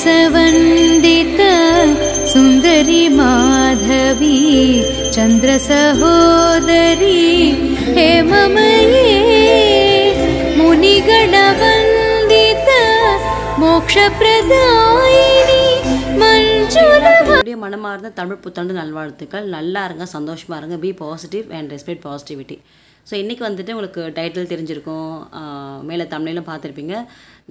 रसवन्दित सुन्दरी माधवी चन्द्रसहोदरी हेममये मुनिगणवन्दित मोक्षप्रदायिनी மனமார்ந்த தமிழ் புத்தாண்டு நல்வாழ்த்துக்கள். நல்லா இருங்க, சந்தோஷமாக இருங்க. Be positive and respect positivity. So இன்றைக்கி வந்துட்டு உங்களுக்கு டைட்டில் தெரிஞ்சிருக்கும், மேலே தமிழிலும் பார்த்துருப்பீங்க.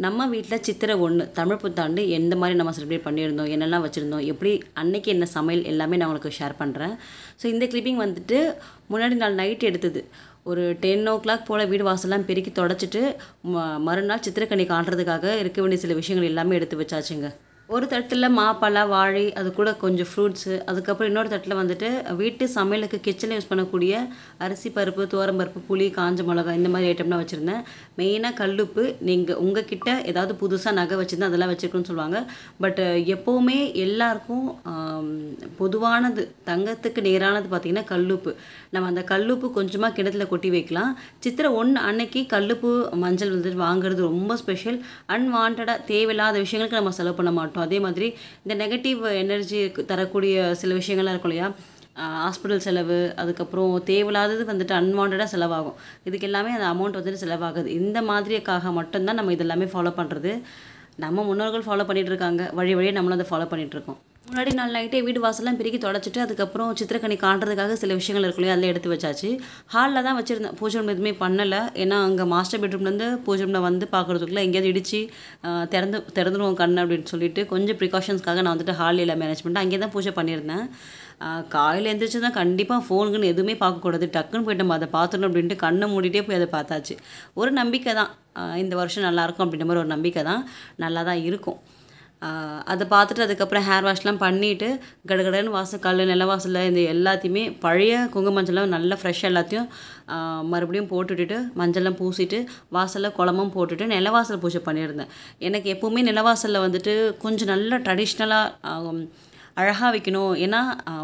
நம்ம வீட்டில் சித்திரை 1 தமிழ் புத்தாண்டு எந்த மாதிரி நம்ம செலிப்ரேட் பண்ணியிருந்தோம், என்னெல்லாம் வச்சுருந்தோம், எப்படி அன்னைக்கு என்ன சமையல் எல்லாமே நான் உங்களுக்கு ஷேர் பண்ணுறேன். ஸோ இந்த கிளிப்பிங் வந்துட்டு முன்னாடி நாள் நைட் எடுத்தது. ஒரு 10 o'clock போல் வீடு வாசலாம் பெருக்கி தொடச்சிட்டு மறுநாள் சித்திரைக்கனி காட்டுறதுக்காக இருக்க வேண்டிய சில விஷயங்கள் எல்லாமே எடுத்து வச்சாச்சுங்க. ஒரு தட்டில் மாப்பழம், வாழை, அது கூட கொஞ்சம் ஃப்ரூட்ஸு, அதுக்கப்புறம் இன்னொரு தட்டில் வந்துட்டு வீட்டு சமையலுக்கு கிச்சனில் யூஸ் பண்ணக்கூடிய அரிசி பருப்பு, துவரம்பருப்பு, புளி, காஞ்ச மிளகாய் இந்த மாதிரி ஐட்டம்லாம் வச்சுருந்தேன். மெயினாக கல்லுப்பு. நீங்கள் உங்ககிட்ட ஏதாவது புதுசாக நகை வச்சுருந்தா அதெல்லாம் வச்சுருக்குன்னு சொல்லுவாங்க. பட் எப்போவுமே எல்லாருக்கும் பொதுவானது, தங்கத்துக்கு நேரானது பார்த்திங்கன்னா கல்லுப்பு. நம்ம அந்த கல்லுப்பு கொஞ்சமாக கிணத்துல கொட்டி வைக்கலாம். சித்திரை 1 அன்னைக்கு கல்லுப்பு மஞ்சள் வந்துட்டு வாங்குறது ரொம்ப ஸ்பெஷல். அன்வான்டாக தேவையில்லாத விஷயங்களுக்கு நம்ம செலவு பண்ண மாட்டோம். அதே மாதிரி இந்த நெகட்டிவ் எனர்ஜி தரக்கூடிய சில விஷயங்கள்லாம் இருக்கும் இல்லையா, ஹாஸ்பிட்டல் செலவு, அதுக்கப்புறம் தேவையில்லாதது வந்துட்டு அன்வான்டாக செலவாகும். இதுக்கு எல்லாமே அந்த அமௌண்ட் வந்துட்டு செலவாகுது. இந்த மாதிரிக்காக மட்டும்தான் நம்ம இதெல்லாமே ஃபாலோ பண்ணுறது. நம்ம முன்னோர்கள் ஃபாலோ பண்ணிகிட்டு இருக்காங்க, வழி வழியே நம்மளும் அதை ஃபாலோ பண்ணிகிட்ருக்கோம். முன்னாடி நாள் நைட்டே வீடு வாசலாம் பெருக்கி தொடச்சிட்டு அதுக்கப்புறம் சித்திரைக்கனி காட்டுறதுக்காக சில விஷயங்கள் இருக்கும் இல்லையா, அதில் எடுத்து வச்சாச்சு. ஹாலில் தான் வச்சுருந்தேன், பூஜை ரூம் எதுவுமே பண்ணலை. ஏன்னா அங்கே மாஸ்டர் பெட்ரூம்லேருந்து பூஜை ரூமில் வந்து பார்க்குறதுக்குள்ளே எங்கேயாவது இடிச்சு திறந்துருவோம் கண் அப்படின்னு சொல்லிட்டு கொஞ்சம் ப்ரிகாஷன்ஸ்க்காக நான் வந்துட்டு ஹாலில் எல்லாம் மேனேஜ் பண்ணிட்டு அங்கே தான் பூஜை பண்ணியிருந்தேன். காலையில் எழுந்திரிச்சு தான் கண்டிப்பாக ஃபோனுக்குன்னு எதுவுமே பார்க்கக்கூடாது, டக்குன்னு போய்ட்டு நம்ம அதை பார்த்துடணும் அப்படின்ட்டு கண்ணை மூடிட்டே போய் அதை பார்த்தாச்சு. ஒரு நம்பிக்கை தான், இந்த வருஷம் நல்லாயிருக்கும் அப்படின்ற மாதிரி ஒரு நம்பிக்கை தான், நல்லா தான் இருக்கும். அதை பார்த்துட்டு அதுக்கப்புறம் ஹேர் வாஷ்லாம் பண்ணிவிட்டு கடகடன்னு வாசல் நிலவாசலில் இந்த எல்லாத்தையுமே பழைய குங்குமஞ்சள்லாம் நல்லா ஃப்ரெஷ்ஷாக எல்லாத்தையும் மறுபடியும் போட்டுவிட்டுட்டு மஞ்சள்லாம் பூசிட்டு வாசலில் குளமும் போட்டுட்டு நிலவாசல் பூஜை பண்ணியிருந்தேன். எனக்கு எப்போவுமே நிலவாசலில் வந்துட்டு கொஞ்சம் நல்லா ட்ரெடிஷ்னலாக அழகாக வைக்கணும். ஏன்னா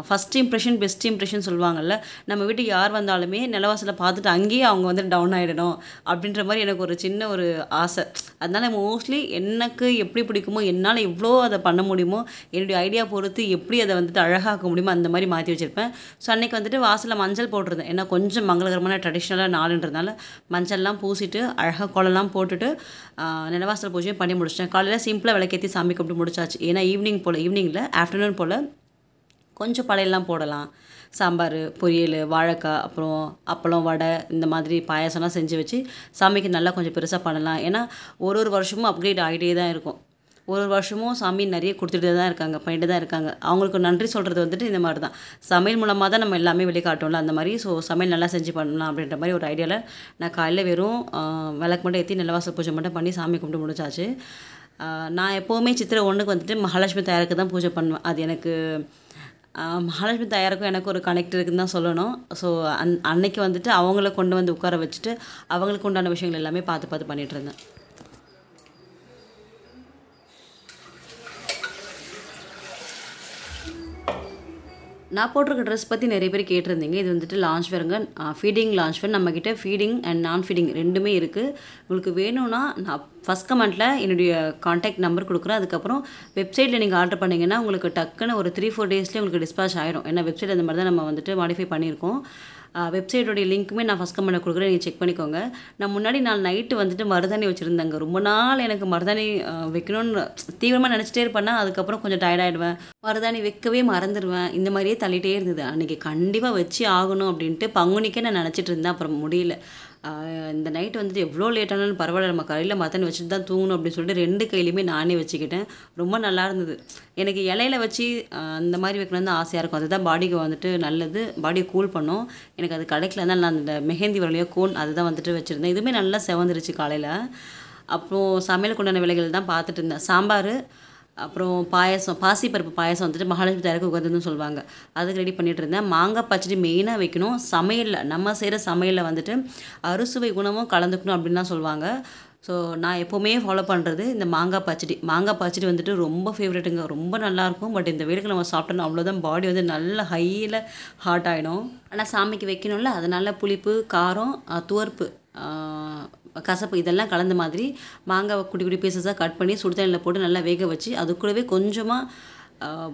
ஃபஸ்ட் இம்ப்ரெஷன் பெஸ்ட் இம்ப்ரெஷன் சொல்லுவாங்கள்ல, நம்ம வீட்டுக்கு யார் வந்தாலுமே நிலவாசலை பார்த்துட்டு அங்கேயே அவங்க வந்து டவுன் ஆகிடணும் அப்படின்ற மாதிரி எனக்கு ஒரு சின்ன ஒரு ஆசை. அதனால் மோஸ்ட்லி எனக்கு எப்படி பிடிக்குமோ, என்னால் எவ்வளோ அதை பண்ண முடியுமோ, என்னுடைய ஐடியா பொறுத்து எப்படி அதை வந்துட்டு அழகாக்க முடியுமோ அந்த மாதிரி மாற்றி வச்சுருப்பேன். ஸோ அன்றைக்கி வந்துட்டு வாசலில் மஞ்சள் போட்டிருந்தேன். ஏன்னா கொஞ்சம் மங்களகரமான ட்ரெடிஷ்னலாக நாளுன்றதுனால மஞ்சள்லாம் பூசிட்டு அழகாக கோலம்லாம் போட்டுட்டு நிலவாசல் பூஜையும் பண்ணி முடிச்சிட்டேன். காலையில் சிம்பிளாக விளக்கேற்றி சாமி கும்பிட்டு முடிச்சாச்சு. ஏன்னா ஈவினிங்கில் ஆஃப்டர்நூன் போல் கொஞ்சம் பழையெல்லாம் போடலாம். சாம்பார், பொரியல், வாழைக்காய், அப்புறம் அப்பளம், வடை, இந்த மாதிரி பாயாசம்லாம் செஞ்சு வச்சு சாமிக்கு நல்லா கொஞ்சம் பெருசாக பண்ணலாம். ஏன்னா ஒரு வருஷமும் அப்கிரேட் ஆகிட்டே தான் இருக்கும். ஒரு வருஷமும் சாமி நிறைய கொடுத்துட்டு தான் இருக்காங்க, பண்ணிட்டு தான் இருக்காங்க. அவங்களுக்கு நன்றி சொல்கிறது வந்துட்டு இந்த மாதிரி தான், சமையல் மூலமாக தான் நம்ம எல்லாமே வெளிக்காட்டோம்ல அந்த மாதிரி. ஸோ சமையல் நல்லா செஞ்சு பண்ணலாம் அப்படின்ற மாதிரி ஒரு ஐடியாவில் நான் காலையில் வெறும் விளக்கு மட்டும் ஏற்றி நிலவாசல் பூஜை மட்டும் பண்ணி சாமி கும்பிட்டு முடிச்சாச்சு. நான் எப்போவுமே சித்திரை 1க்கு வந்துட்டு மகாலட்சுமி தாயாருக்கு தான் பூஜை பண்ணுவேன். அது எனக்கு மகாலட்சுமி தாயாருக்கும் எனக்கு ஒரு கனெக்ட் இருக்குதுன்னு தான் சொல்லணும். ஸோ அன்னைக்கு வந்துட்டு அவங்கள கொண்டு வந்து உட்கார வச்சுட்டு அவங்களுக்கு உண்டான விஷயங்கள் எல்லாமே பார்த்து பண்ணிகிட்டு இருந்தேன். நான் போட்டிருக்க ட்ரெஸ் பற்றி நிறைய பேர் கேட்டிருந்தீங்க. இது வந்துட்டு லான்ச் வேறுங்க, ஃபீடிங் லான்ச் வேர். நம்மக்கிட்ட ஃபீடிங் அண்ட் நான் ஃபீடிங் ரெண்டுமே இருக்குது. உங்களுக்கு வேணும்னா நான் ஃபஸ்ட் கமெண்ட்டில் என்னுடைய காண்டாக்ட் நம்பர் கொடுக்குறேன். அதுக்கப்புறம் வெப்சைட்டில் நீங்கள் ஆர்டர் பண்ணிங்கன்னா உங்களுக்கு டக்குன்னு ஒரு 3-4 டேஸ்லேயே உங்களுக்கு டிஸ்பேச் ஆயிரும். ஏன்னா வெப்சைட் அந்த மாதிரி தான் நம்ம வந்துட்டு மாடிஃபை பண்ணியிருக்கோம். வெப்சைட்டோடைய லிங்க்குமே நான் ஃபஸ்ட் கமெண்ட்டில் கொடுக்குறேன், நீங்கள் செக் பண்ணிக்கோங்க. நான் முன்னாடி நாள் நைட்டு வந்துட்டு மருதாணி வச்சுருந்தேங்க. ரொம்ப நாள் எனக்கு மருதாணி வைக்கணும்னு தீவிரமாக நினச்சிட்டே இருப்பேன்னா அதுக்கப்புறம் கொஞ்சம் டயர்டாகிடுவேன், மருதாணி வைக்கவே மறந்துடுவேன். இந்த மாதிரியே தள்ளிகிட்டே இருந்தது. அன்றைக்கி கண்டிப்பாக வச்சு ஆகணும் அப்படின்ட்டு பங்குனிக்கே நான் நினச்சிட்டு இருந்தேன். அப்புறம் முடியல. இந்த நைட்டு வந்துட்டு எவ்வளோ லேட்டானாலும் பரவாயில்ல, நம்ம கையில் மத்தனை வச்சுட்டு தான் தூங்கணும் அப்படின்னு சொல்லிட்டு 2 கையிலையுமே நானே வச்சுக்கிட்டேன். ரொம்ப நல்லா இருந்தது. எனக்கு இலையில வச்சு அந்த மாதிரி வைக்கணும்னு தான் ஆசையாக இருக்கும். அதுதான் பாடிக்கு வந்துட்டு நல்லது, பாடியை கூல் பண்ணும். எனக்கு அது கிடைக்கல, அதனால் நான் அந்த மெஹந்தி வரலையோ கோன் அதுதான் வந்துட்டு வச்சுருந்தேன். இதுவுமே நல்லா செவந்துருச்சு காலையில். அப்புறம் சமையலுக்கு உண்டான வேலைகள் தான் பார்த்துட்டு இருந்தேன். சாம்பார், அப்புறம் பாயசம், பாசிப்பருப்பு பாயசம் வந்துட்டு மகாலட்சுமி தாயாருக்கு உகந்ததுன்னு சொல்லுவாங்க, அதுக்கு ரெடி பண்ணிகிட்டு இருந்தேன். மாங்காய் பச்சடி மெயினாக வைக்கணும். சமையலில் நம்ம செய்கிற சமையலில் வந்துட்டு அறுசுவை குணமும் கலந்துக்கணும் அப்படின்னு தான் சொல்லுவாங்க. ஸோ நான் எப்போவுமே ஃபாலோ பண்ணுறது இந்த மாங்காய் பச்சடி வந்துட்டு ரொம்ப ஃபேவரெட்டுங்க, ரொம்ப நல்லாயிருக்கும். பட் இந்த வேலைக்கு நம்ம சாப்பிட்டோன்னா அவ்வளோதான், பாடி வந்து நல்ல ஹையில் ஹாட் ஆகிடும். ஆனால் சாமிக்கு வைக்கணும்ல, அதனால் புளிப்பு, காரம், துவர்ப்பு கசப்பு இதெல்லாம் கலந்த மாதிரி மாங்காவை குட்டி குட்டி பீசஸாக கட் பண்ணி சுடு தண்ணியில் போட்டு நல்லா வேக வச்சு அது கூடவே கொஞ்சமாக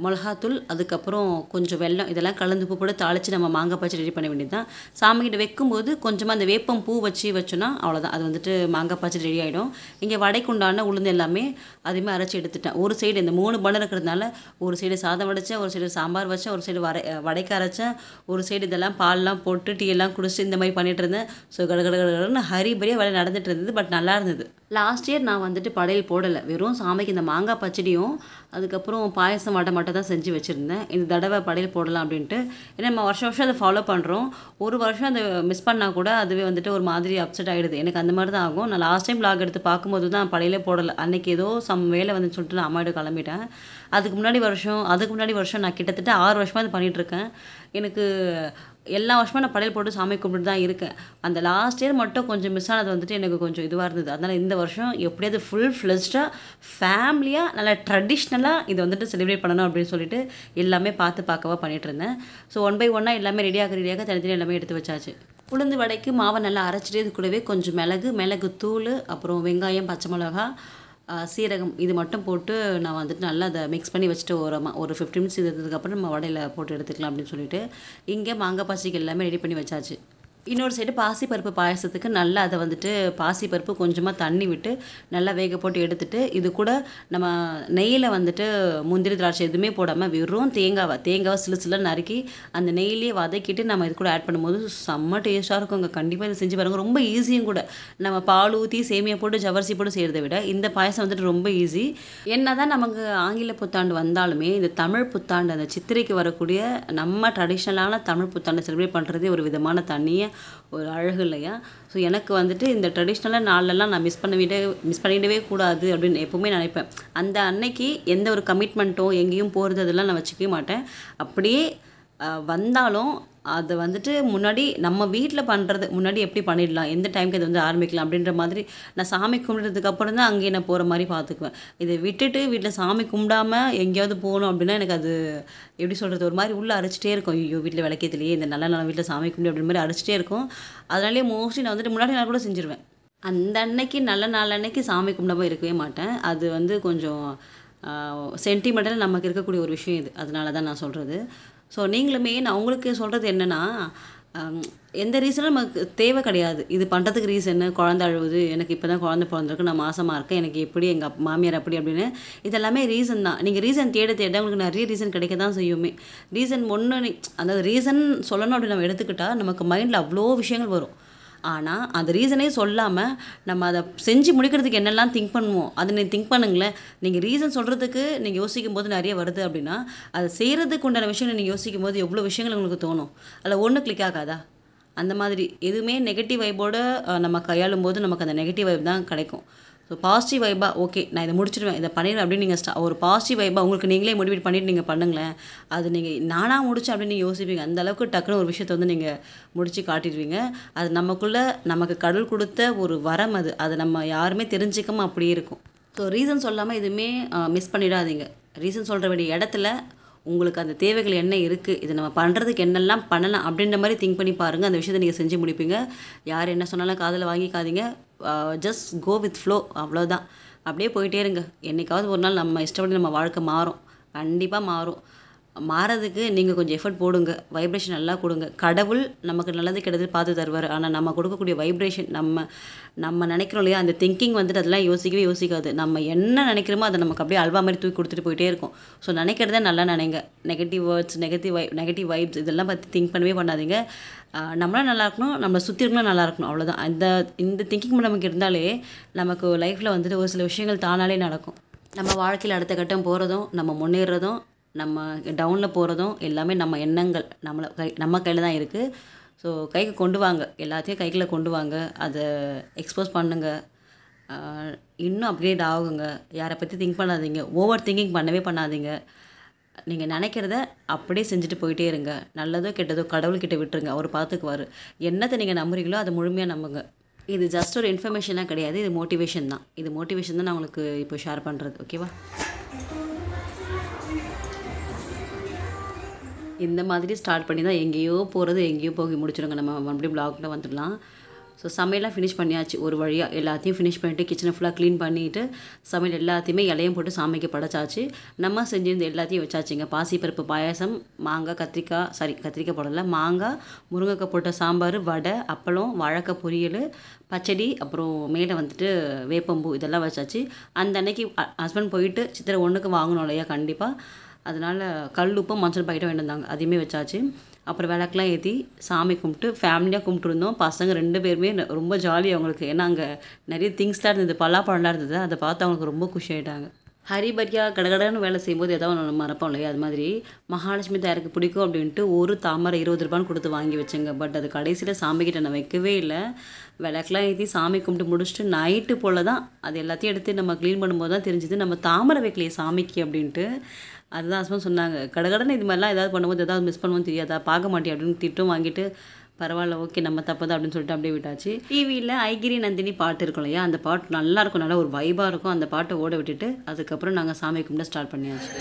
மிளகாத்தூள், அதுக்கப்புறம் கொஞ்சம் வெல்லம் இதெல்லாம் கலந்து உப்பு போட்டு தாளித்து நம்ம மாங்காய் பச்சடி ரெடி பண்ண வேண்டியது தான். சாமிக்கிட்ட வைக்கும்போது கொஞ்சமாக அந்த வேப்பம் பூ வச்சோன்னா அவ்வளோதான், அது வந்துட்டு மாங்காய் பச்சடி ரெடி ஆகிடும். இங்கே வடைக்குண்டான உளுந்து எல்லாமே அதுவுமே அரைச்சி எடுத்துட்டேன். ஒரு சைடு இந்த 3 பண்ண இருக்கிறதுனால ஒரு சைடு சாதம் வடைச்சேன், ஒரு சைடு சாம்பார் வச்சேன், ஒரு சைடு வடைக்கு அரைச்சேன், ஒரு சைடு இதெல்லாம் பால்லாம் போட்டு டீ எல்லாம் குடிச்சிட்டு இந்த மாதிரி பண்ணிகிட்டு இருந்தேன். ஸோ கடகடன்னு ஹரிபரியாக வேலை நடந்துட்டு இருந்தது. பட் நல்லா இருந்தது. லாஸ்ட் இயர் நான் வந்துட்டு படையல் போடலை, வெறும் சாமிக்கு இந்த மாங்காய் பச்சடியும் அதுக்கப்புறம் பாயசம் வடை மட்டும் தான் செஞ்சு வச்சுருந்தேன். இந்த தடவை படையல் போடலாம் அப்படின்ட்டு. ஏன்னா நம்ம வருஷம் வருஷம் அதை ஃபாலோ பண்ணுறோம். ஒரு வருஷம் அதை மிஸ் பண்ணால் கூட அதுவே வந்துட்டு ஒரு மாதிரி அப்செட் ஆகிடுது. எனக்கு அந்த மாதிரி தான் ஆகும். நான் லாஸ்ட் டைம் vlog எடுத்து பார்க்கும்போது தான் படையிலே போடலை. அன்றைக்கி ஏதோ வேலை வந்து சொல்லிட்டு நான் அம்மாவோட கிளம்பிட்டேன். அதுக்கு முன்னாடி வருஷம் நான் கிட்டத்தட்ட 6 வருஷமாக இது பண்ணிகிட்ருக்கேன். எனக்கு எல்லா வருஷமும் நான் படையல் போட்டு சாமி கும்பிட்டு தான் இருக்கேன். அந்த லாஸ்ட் இயர் மட்டும் கொஞ்சம் மிஸ் ஆனது வந்துட்டு எனக்கு கொஞ்சம் இதுவாக இருந்தது. அதனால் இந்த வருஷம் எப்படியாவது ஃபுல் ஃப்ளெஷ்டாக ஃபேமிலியாக நல்லா ட்ரெடிஷ்னலாக இதை வந்துட்டு செலிப்ரேட் பண்ணணும் அப்படின்னு சொல்லிட்டு எல்லாமே பார்க்கவா பண்ணிகிட்டு இருந்தேன். ஸோ 1 by 1 எல்லாமே ரெடியாக தனித்தனி எல்லாமே எடுத்து வச்சாச்சு. உளுந்து வடைக்கு மாவை நல்லா அரைச்சிட்டு இது கூடவே கொஞ்சம் மிளகு தூள், அப்புறம் வெங்காயம், பச்சை மிளகா, சீரகம் இது மட்டும் போட்டு நான் வந்துட்டு நல்லா அதை மிக்ஸ் பண்ணி வச்சுட்டு ஒரு 15 minutes இதுக்கப்புறம் நம்ம வடையில் போட்டு எடுத்துக்கலாம் அப்படின்னு சொல்லிட்டு இங்கே மாங்காய் பச்சடிக்கு எல்லாமே ரெடி பண்ணி வச்சாச்சு. இன்னொரு சைடு பாசிப்பருப்பு பாயசத்துக்கு நல்லா அதை வந்துட்டு பாசிப்பருப்பு கொஞ்சமாக தண்ணி விட்டு நல்லா வேக போட்டு எடுத்துகிட்டு இது கூட நம்ம நெய்யில் வந்துட்டு முந்திரி திராட்சை எதுவுமே போடாமல் வெறும் தேங்காவை சிலுசில நறுக்கி அந்த நெய்லேயே வதக்கிட்டு நம்ம இது கூட ஆட் பண்ணும்போது செம்ம டேஸ்ட்டாக இருக்குங்க. கண்டிப்பாக இதை செஞ்சு பாருங்கள். ரொம்ப ஈஸியும் கூட. நம்ம பால் ஊற்றி சேமியா போட்டு ஜவரிசி போட்டு செய்கிறத விட இந்த பாயசம் வந்துட்டு ரொம்ப ஈஸி. என்ன தான் நமக்கு ஆங்கில புத்தாண்டு வந்தாலுமே இந்த தமிழ் புத்தாண்டு அந்த சித்திரைக்கு வரக்கூடிய நம்ம ட்ரெடிஷ்னலான தமிழ் புத்தாண்டு செலிப்ரேட் பண்ணுறதே ஒரு விதமான தண்ணியை ஒரு அழகு இல்லையா? ஸோ எனக்கு வந்துட்டு இந்த ட்ரெடிஷ்னலாக நாளெல்லாம் நான் மிஸ் பண்ணிடவே கூடாது அப்படின்னு எப்போவுமே நினைப்பேன். அந்த அன்னைக்கு எந்த ஒரு கமிட்மெண்ட்டோ எங்கேயும் போகிறது அதெல்லாம் நான் வச்சுக்கவே மாட்டேன். அப்படியே வந்தாலும் அதை வந்துட்டு முன்னாடி நம்ம வீட்டில் பண்ணுறது முன்னாடி எப்படி பண்ணிடலாம், எந்த டைமுக்கு அதை வந்து ஆரம்பிக்கலாம் அப்படின்ற மாதிரி நான் சாமி கும்பிட்றதுக்கு அப்புறம் தான் அங்கேயே நான் போகிற மாதிரி பார்த்துக்குவேன். இதை விட்டுட்டு வீட்டில் சாமி கும்பிடாமல் எங்கேயாவது போகணும் அப்படின்னா எனக்கு அது எப்படி சொல்கிறது, ஒரு மாதிரி உள்ளே அரைச்சிட்டே இருக்கும். ஐயோ வீட்டில் விளக்கேத்துலையே, இந்த நல்ல வீட்டில் சாமி கும்பிடு அப்படின்ற மாதிரி அரைச்சிட்டே இருக்கும். அதனாலே மோஸ்ட்லி நான் வந்துட்டு முன்னாடி நான் கூட செஞ்சுருவேன். அந்த அன்னைக்கு நல்ல நாள் அன்னைக்கு சாமி கும்பிடாமல் இருக்கவே மாட்டேன். அது வந்து கொஞ்சம் சென்டிமெண்டல் நமக்கு இருக்கக்கூடிய ஒரு விஷயம் இது. அதனால தான் நான் சொல்கிறது. ஸோ நீங்களுமே நான் உங்களுக்கு சொல்கிறது என்னென்னா, எந்த ரீசனும் நமக்கு தேவை கிடையாது. இது பண்ணுறதுக்கு ரீசன்னு குழந்தை அழுவுது, எனக்கு இப்போ தான் குழந்தை பிறந்திருக்கு, நான் மாசமாக இருக்கேன், எனக்கு எப்படி எங்கள் மாமியார் அப்படி அப்படின்னு இதெல்லாமே ரீசன் தான். நீங்கள் ரீசன் தேட உங்களுக்கு நிறைய ரீசன் கிடைக்க தான் செய்யுமே. ரீசன் அதாவது ரீசன் சொல்லணும் அப்படின்னு நம்ம எடுத்துக்கிட்டால் நமக்கு மைண்டில் அவ்வளோ விஷயங்கள் வரும். ஆனால் அந்த ரீசனே சொல்லாமல் நம்ம அதை செஞ்சு முடிக்கிறதுக்கு என்னெல்லாம் திங்க் பண்ணுவோம் அதை நீங்கள் திங்க் பண்ணுங்களேன். நீங்கள் ரீசன் சொல்கிறதுக்கு நீங்கள் யோசிக்கும் போது நிறைய வருது அப்படின்னா அதை செய்கிறதுக்கு உண்டான விஷயங்கள் நீங்கள் யோசிக்கும் போது எவ்வளோ விஷயங்கள் உங்களுக்கு தோணும். அதில் ஒன்று கிளிக் ஆகாதா? அந்த மாதிரி எதுவுமே நெகட்டிவ் வைப்போடு நம்ம கையாளும் போது நமக்கு அந்த நெகட்டிவ் வைப் தான் கிடைக்கும். ஸோ பாசிட்டிவ் வைப்பாக ஓகே நான் இதை முடிச்சிடுவேன், இதை பண்ணிடுவேன் அப்படின்னு நீங்கள் ஒரு பாசிட்டிவ் வைப்பாக உங்களுக்கு நீங்களே மோட்டிவேட் பண்ணிவிட்டு நீங்கள் பண்ணுங்களேன். அது நீங்கள் நானாக முடிச்சேன் அப்படின்னு நீங்கள் யோசிப்பீங்க. அந்தளவுக்கு டக்குன்னு ஒரு விஷயத்தை வந்து நீங்கள் முடித்து காட்டிடுவீங்க. அது நமக்கு கடவுள் கொடுத்த ஒரு வரம். அது நம்ம யாருமே தெரிஞ்சிக்காமல் அப்படியே இருக்கும். ஸோ ரீசன் சொல்லாமல் எதுவுமே மிஸ் பண்ணிடாதீங்க. ரீசன் சொல்கிற வேண்டிய இடத்துல உங்களுக்கு அந்த தேவைகள் என்ன இருக்குது, இதை நம்ம பண்ணுறதுக்கு என்னெல்லாம் பண்ணலாம் அப்படின்ற மாதிரி திங்க் பண்ணி பாருங்கள். அந்த விஷயத்தை நீங்கள் செஞ்சு முடிப்பீங்க. யார் என்ன சொன்னாலும் காதில் வாங்கிக்காதீங்க. ஜஸ்ட் கோ வித் ஃப்ளோ, அவ்வளோதான். அப்படியே போயிட்டே இருங்க. என்றைக்காவது ஒரு நாள் நம்ம இஷ்டப்படி நம்ம வாழ்க்கை மாறும், கண்டிப்பாக மாறும். மாறதுக்கு நீங்கள் கொஞ்சம் எஃபர்ட் போடுங்க, வைப்ரேஷன் நல்லா கொடுங்க. கடவுள் நமக்கு நல்லது கெட்டது பார்த்து தருவார். ஆனால் நம்ம கொடுக்கக்கூடிய வைப்ரேஷன் நம்ம நினைக்கிறோம் இல்லையா, அந்த திங்கிங் வந்துட்டு அதெல்லாம் யோசிக்காது. நம்ம என்ன நினைக்கிறோமோ அதை நமக்கு அப்படியே அல்வா மாதிரி தூக்கி கொடுத்துட்டு போயிட்டே இருக்கும். ஸோ நினைக்கிறத நல்லா நினைங்க. நெகட்டிவ் வேர்ட்ஸ், நெகட்டிவ் வைப்ஸ் இதெல்லாம் பற்றி திங்க் பண்ணவே பண்ணாதீங்க. நம்மளாம் நல்லா இருக்கணும், நம்மளை சுற்றி இருக்கணும் நல்லா இருக்கணும், அவ்வளோதான். இந்த திங்கிங் நமக்கு இருந்தாலே நமக்கு லைஃப்பில் வந்துட்டு ஒரு சில விஷயங்கள் தானாலே நடக்கும். நம்ம வாழ்க்கையில் அடுத்த கட்டம் போகிறதும், நம்ம முன்னேறதும், நம்ம டவுனில் போகிறதும் எல்லாமே நம்ம எண்ணங்கள் நம்ம கையில் தான் இருக்குது. ஸோ கைக்கு கொண்டு வாங்க, எல்லாத்தையும் கைக்குள்ளே கொண்டு வாங்க. அதை எக்ஸ்போஸ் பண்ணுங்கள். இன்னும் அப்கிரேட் ஆகுங்க. யாரை பற்றி திங்க் பண்ணாதீங்க, ஓவர் திங்கிங் பண்ணவே பண்ணாதீங்க. நீங்கள் நினைக்கிறத அப்படியே செஞ்சுட்டு போயிட்டே இருங்க. நல்லதோ கெட்டதோ கடவுள்கிட்ட விட்டுருங்க, அவர் பார்த்துக்குவார். என்னத்தை நீங்கள் நம்புறீங்களோ அதை முழுமையாக நம்புங்க. இது ஜஸ்ட் ஒரு இன்ஃபர்மேஷனாக கிடையாது, இது மோட்டிவேஷன் தான். நான் உங்களுக்கு இப்போ ஷேர் பண்ணுறது. ஓகேவா? இந்த மாதிரி ஸ்டார்ட் பண்ணி தான் எங்கேயோ போகிறது எங்கேயோ போய் முடிச்சிடுங்க. நம்ம மறுபடியும் ப்ளாகில் வந்துடலாம். ஸோ சமையலாம் ஃபினிஷ் பண்ணியாச்சு ஒரு வழியாக. எல்லாத்தையும் ஃபினிஷ் பண்ணிவிட்டு கிச்சனை ஃபுல்லாக க்ளீன் பண்ணிவிட்டு சமையல் எல்லாத்தையுமே இலையும் போட்டு சாமிக்கு படைச்சாச்சு. நம்ம செஞ்சிருந்த எல்லாத்தையும் வச்சாச்சுங்க. பாசிப்பருப்பு பாயாசம், மாங்காய் கத்திரிக்காய் போடல, மாங்காய் முருங்கைக்காய் போட்ட சாம்பார், வடை, அப்பளம், வாழைக்காய் பொரியல், பச்சடி, அப்புறம் மேலே வந்துட்டு வேப்பம்பூ இதெல்லாம் வச்சாச்சு. அந்த அன்னைக்கு ஹஸ்பண்ட் போயிட்டு சித்திரை 1க்கு வாங்கணும் இல்லையா கண்டிப்பாக, அதனால் கல் உப்பும் மஞ்சள் பாக்கெட்டும் வேண்டி வந்தாங்க, அதையுமே வச்சாச்சு. அப்புறம் விளக்கெலாம் ஏற்றி சாமி கும்பிட்டு ஃபேமிலியாக கும்பிட்டுருந்தோம். பசங்க 2 பேருமே ரொம்ப ஜாலி அவங்களுக்கு. ஏன்னா அங்கே நிறைய திங்ஸ்லாம் இருந்தது, பலாப்பழம்லாம் இருந்தது. அதை பார்த்து அவங்களுக்கு ரொம்ப குஷி ஆகிட்டாங்க. ஹரிபரியாக கடகடன்னு வேலை செய்யும்போது ஏதாவது ஒன்று மறப்போம் இல்லையா, அது மாதிரி மகாலட்சுமி தாயாருக்கு பிடிக்கும் அப்படின்ட்டு ஒரு தாமரை 20 ரூபான்னு கொடுத்து வாங்கி வச்சேங்க. பட் அது கடைசியில் சாமிக்கிட்ட நான் வைக்கவே இல்லை. விளக்கெலாம் ஏற்றி சாமி கும்பிட்டு முடிச்சுட்டு நைட்டு போல் தான் அது எல்லாத்தையும் எடுத்து நம்ம க்ளீன் பண்ணும்போது தான் தெரிஞ்சுது நம்ம தாமரை வைக்கலையே சாமிக்கு அப்படின்ட்டு. அதுதான் ஹஸ்பண்ட் சொன்னாங்க, கடகடன்னு இது மாதிரிலாம் ஏதாவது பண்ணும்போது ஏதாவது மிஸ் பண்ணுவோம் தெரியாதா, பார்க்க மாட்டேன் அப்படின்னு திட்டும் வாங்கிட்டு, பரவாயில்ல ஓகே நம்ம தப்பு தான் அப்படின்னு சொல்லிட்டு அப்படியே விட்டாச்சு. டிவியில் ஐகிரி நந்தினி பாட்டு இருக்கும் இல்லையா, அந்த பாட்டு நல்லாயிருக்கும், நல்லா ஒரு வைபாக இருக்கும். அந்த பாட்டை ஓட விட்டுட்டு அதுக்கப்புறம் நாங்கள் சாமி கும்பிட ஸ்டார்ட் பண்ணியாச்சு.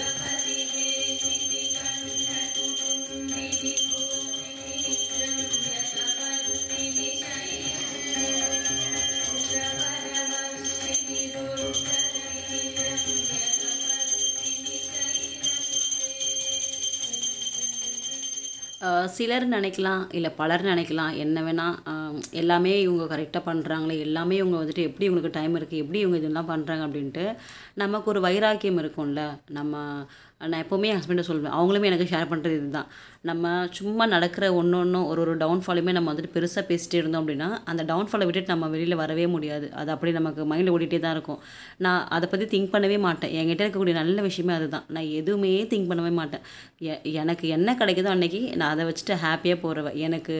சிலர் நினைக்கலாம், இல்லை பலர் நினைக்கலாம், என்ன வேணால் எல்லாமே இவங்க கரெக்டாக பண்ணுறாங்களே, எல்லாமே இவங்க வந்துட்டு எப்படி இவங்களுக்கு டைம் இருக்குது, எப்படி இவங்க இதெல்லாம் பண்ணுறாங்க அப்படின்ட்டு நமக்கு ஒரு வைராக்கியம் இருக்கும்ல. நான் எப்போவுமே என் ஹஸ்பண்டை சொல்வேன், அவங்களுமே எனக்கு ஷேர் பண்ணுறது இதுதான். நம்ம சும்மா நடக்கிற ஒன்று ஒரு டவுன்ஃபாலுமே நம்ம வந்துட்டு பெருசாக பேசிகிட்டே இருந்தோம் அப்படின்னா அந்த டவுன்ஃபாலை விட்டுட்டு நம்ம வெளியில் வரவே முடியாது. அது அப்படி நமக்கு மைண்டில் ஓடிட்டே தான் இருக்கும். நான் அதை பற்றி திங்க் பண்ணவே மாட்டேன். என்கிட்ட இருக்கக்கூடிய நல்ல விஷயமே அதுதான். நான் எதுவுமே திங்க் பண்ணவே மாட்டேன். எனக்கு என்ன கிடைக்குதோ அன்றைக்கி நான் அதை வச்சுட்டு ஹாப்பியாக போகிறவ. எனக்கு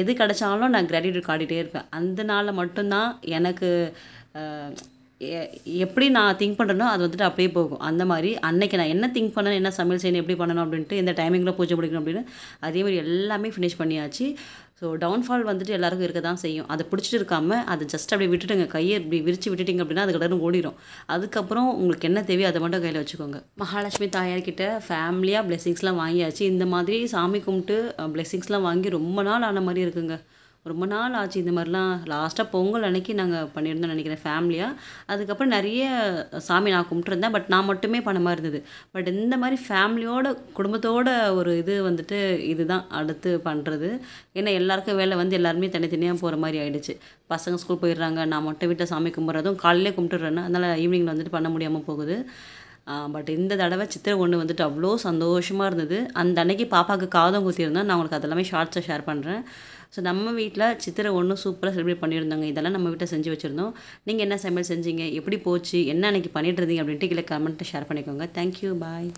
எது கிடைச்சாலும் நான் கிராட்டிடியூட் காட்டிகிட்டே இருப்பேன். அந்த நாளில் மட்டும்தான் எனக்கு எப்படி நான் திங்க் பண்ணுறேனோ அது வந்துட்டு அப்படியே போகும். அந்த மாதிரி அன்னைக்கு நான் என்ன திங்க் பண்ணணும், என்ன சமையல் செய்யணும், எப்படி பண்ணணும் அப்படின்ட்டு, இந்த டைமிங்கில் பூஜை பிடிக்கணும் அப்படின்னு அதேமாதிரி எல்லாமே ஃபினிஷ் பண்ணியாச்சு. ஸோ டவுன்ஃபால் வந்துட்டு எல்லாருக்கும் இருக்க தான் செய்யும். அதை பிடிச்சிட்டு இருக்காமல் அதை ஜஸ்ட் அப்படியே விட்டுட்டுங்க, கையை இப்படி விரித்து விட்டுட்டிங்க அப்படின்னா அது கடனும் ஓடிடும். அதுக்கப்புறம் உங்களுக்கு என்ன தேவையோ அதை மட்டும் கையில் வச்சுக்கோங்க. மகாலட்சுமி தாயார்கிட்ட ஃபேமிலியாக பிளெஸிங்ஸ்லாம் வாங்கியாச்சு. இந்த மாதிரி சாமி கும்பிட்டு பிளெஸிங்ஸ்லாம் வாங்கி ரொம்ப நாள் ஆன மாதிரி இருக்குங்க. ரொம்ப நாள் ஆச்சு இந்த மாதிரிலாம். லாஸ்ட்டாக பொங்கல் அன்னைக்கு நாங்கள் பண்ணியிருந்தோம்னு நினைக்கிறேன் ஃபேமிலியாக. அதுக்கப்புறம் நிறைய சாமி நான் கும்பிட்டுருந்தேன், பட் நான் மட்டுமே பண்ண மாதிரி இருந்தது. பட் இந்த மாதிரி ஃபேமிலியோட குடும்பத்தோட ஒரு இது வந்துட்டு இதுதான் அடுத்து பண்ணுறது. ஏன்னா எல்லாருக்கும் வேலை வந்து எல்லாருமே தனித்தனியாக போகிற மாதிரி ஆகிடுச்சு. பசங்க ஸ்கூல் போயிடுறாங்க, நான் மட்டும் வீட்டில் சாமி கும்பிட்றதும் காலையிலே கும்பிட்டுறேன்னா அதனால் ஈவினிங்கில் வந்துட்டு பண்ண முடியாமல் போகுது. பட் இந்த தடவை சித்திரை 1 வந்துட்டு அவ்வளோ சந்தோஷமாக இருந்தது. அந்த அன்னைக்கு பாப்பாவுக்கு காதம் குத்தியிருந்தேன். நான் உங்களுக்கு அதெல்லாமே ஷார்ட்ஸை ஷேர் பண்ணுறேன். ஸோ நம்ம வீட்டில் சித்திரை 1 சூப்பராக செலிப்ரேட் பண்ணியிருந்தாங்க. இதெல்லாம் நம்ம வீட்டில் செஞ்சு வச்சுருந்தோம். நீங்கள் என்ன சமையல் செஞ்சீங்க, எப்படி போச்சு, என்ன அன்றைக்கி பண்ணிட்டு இருந்தீங்க அப்படின்ட்டு கீழே கமெண்ட்டை ஷேர் பண்ணிக்கோங்க. தேங்க்யூ, பாய்.